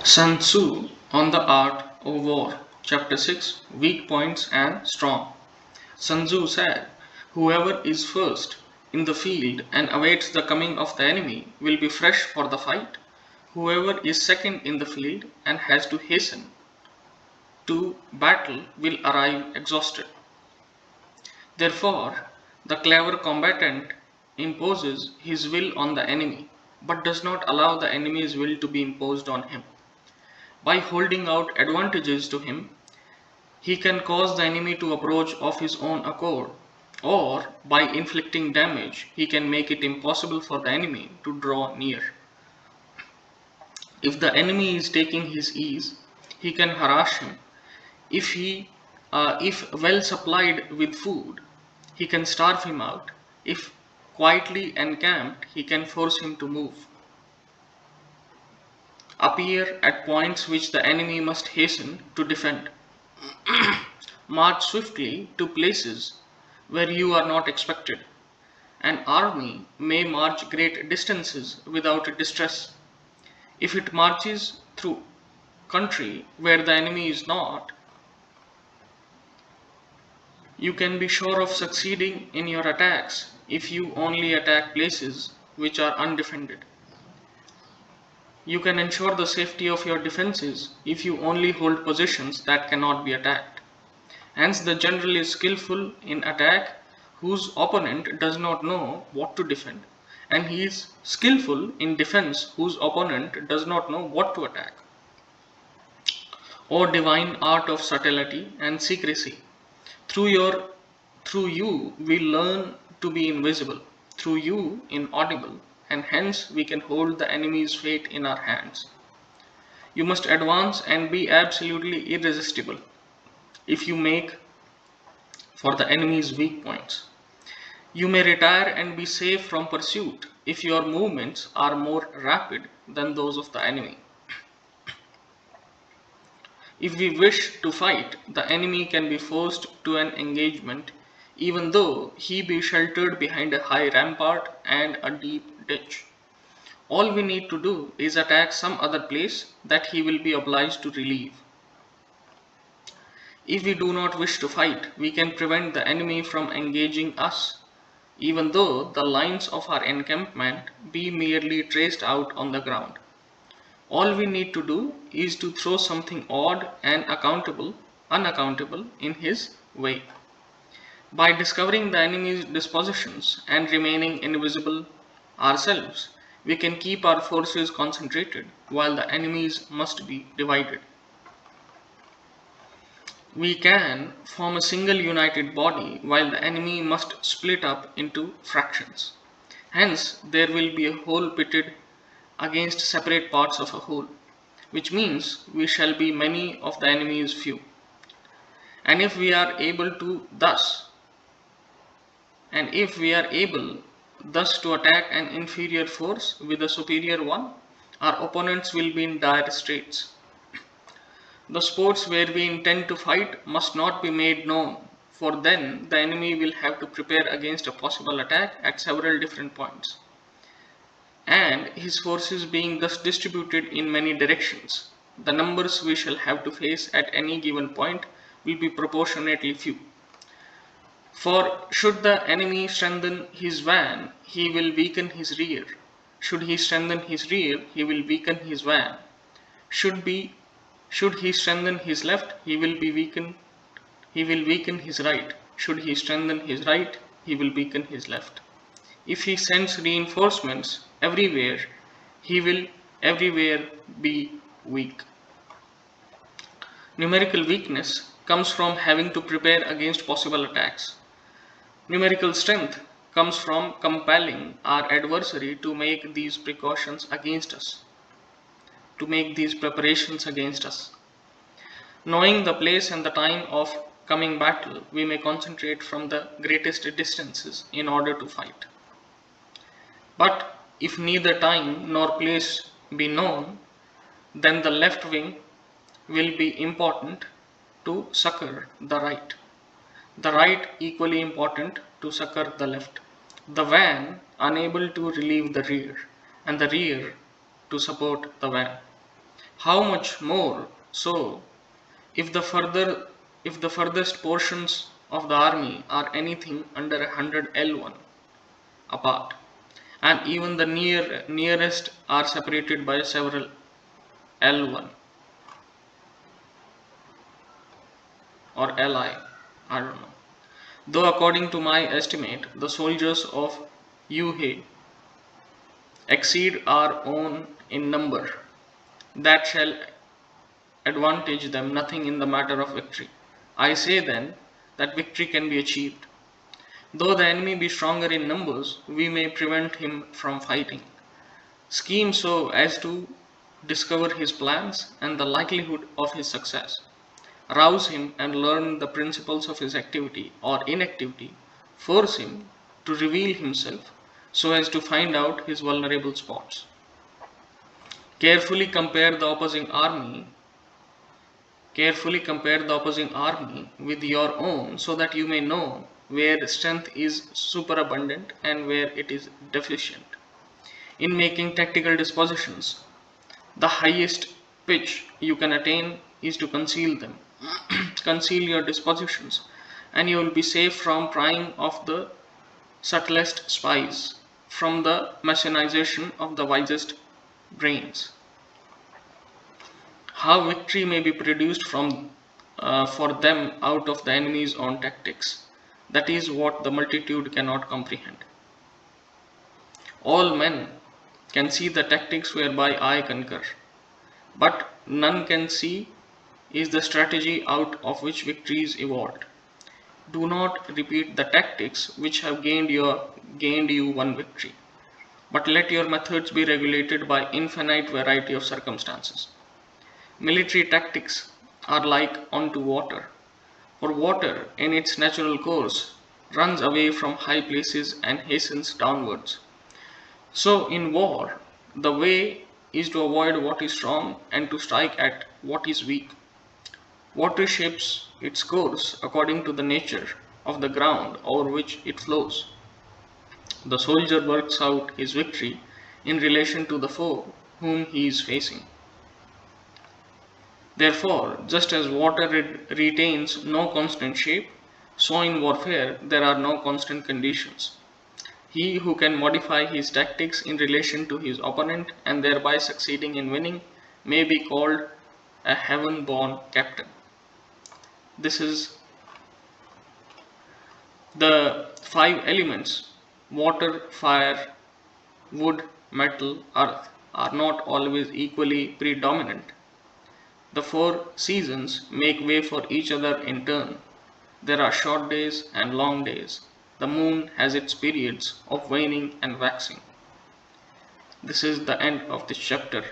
Sun Tzu on the Art of War, Chapter 6 Weak Points and Strong. Sun Tzu said, "Whoever is first in the field and awaits the coming of the enemy will be fresh for the fight. Whoever is second in the field and has to hasten to battle will arrive exhausted." Therefore, the clever combatant imposes his will on the enemy, but does not allow the enemy's will to be imposed on him. By holding out advantages to him, he can cause the enemy to approach of his own accord, or by inflicting damage, he can make it impossible for the enemy to draw near. If the enemy is taking his ease, he can harass him. If well supplied with food, he can starve him out. If quietly encamped, he can force him to move. Appear at points which the enemy must hasten to defend. March swiftly to places where you are not expected. An army may march great distances without distress. If it marches through country where the enemy is not, you can be sure of succeeding in your attacks if you only attack places which are undefended. You can ensure the safety of your defenses if you only hold positions that cannot be attacked. Hence, the general is skillful in attack whose opponent does not know what to defend, and he is skillful in defense whose opponent does not know what to attack. O divine art of subtlety and secrecy, through you we learn to be invisible, through you inaudible, and hence we can hold the enemy's fate in our hands. You must advance and be absolutely irresistible if you make for the enemy's weak points. You may retire and be safe from pursuit if your movements are more rapid than those of the enemy. If we wish to fight, the enemy can be forced to an engagement even though he be sheltered behind a high rampart and a deep ditch. All we need to do is attack some other place that he will be obliged to relieve. If we do not wish to fight, we can prevent the enemy from engaging us, even though the lines of our encampment be merely traced out on the ground. All we need to do is to throw something odd and unaccountable in his way. By discovering the enemy's dispositions and remaining invisible ourselves, we can keep our forces concentrated while the enemy's must be divided. We can form a single united body while the enemy must split up into fractions. Hence, there will be a whole pitted against separate parts of a whole, which means we shall be many of the enemy's few. And if we are able thus to attack an inferior force with a superior one, our opponents will be in dire straits. The spots where we intend to fight must not be made known, for then the enemy will have to prepare against a possible attack at several different points. And his forces being thus distributed in many directions, the numbers we shall have to face at any given point will be proportionately few. For should the enemy strengthen his van, he will weaken his rear. Should he strengthen his rear, he will weaken his van. Should he strengthen his left, he will weaken his right. Should he strengthen his right, he will weaken his left. If he sends reinforcements everywhere, he will everywhere be weak. Numerical weakness comes from having to prepare against possible attacks. Numerical strength comes from compelling our adversary to make these preparations against us. Knowing the place and the time of coming battle, we may concentrate from the greatest distances in order to fight. But if neither time nor place be known, then the left wing will be important to succor the right, the right equally important to succor the left, the van unable to relieve the rear, and the rear to support the van. How much more so if the furthest portions of the army are anything under 100 L1 apart, and even the nearest are separated by several L1 or Li, I don't know. Though according to my estimate, the soldiers of Yuhe exceed our own in number, that shall advantage them nothing in the matter of victory. I say then that victory can be achieved. Though the enemy be stronger in numbers, we may prevent him from fighting. Scheme so as to discover his plans and the likelihood of his success. Rouse him and learn the principles of his activity or inactivity. Force him to reveal himself so as to find out his vulnerable spots. Carefully compare the opposing army with your own so that you may know where strength is superabundant and where it is deficient. In making tactical dispositions, the highest pitch you can attain is to conceal them. Conceal your dispositions, and you will be safe from prying of the subtlest spies, from the machinization of the wisest brains. How victory may be produced for them out of the enemy's own tactics. That is what the multitude cannot comprehend. All men can see the tactics whereby I concur, but none can see is the strategy out of which victory is evolved. Do not repeat the tactics which have gained you one victory, but let your methods be regulated by infinite variety of circumstances. Military tactics are like unto water, for water in its natural course runs away from high places and hastens downwards. So in war, the way is to avoid what is strong and to strike at what is weak. Water shapes its course according to the nature of the ground over which it flows. The soldier works out his victory in relation to the foe whom he is facing. Therefore, just as water retains no constant shape, so in warfare there are no constant conditions. He who can modify his tactics in relation to his opponent and thereby succeeding in winning may be called a heaven-born captain. This is the five elements: water, fire, wood, metal, earth are not always equally predominant. The 4 seasons make way for each other in turn. There are short days and long days. The moon has its periods of waning and waxing. This is the end of this chapter.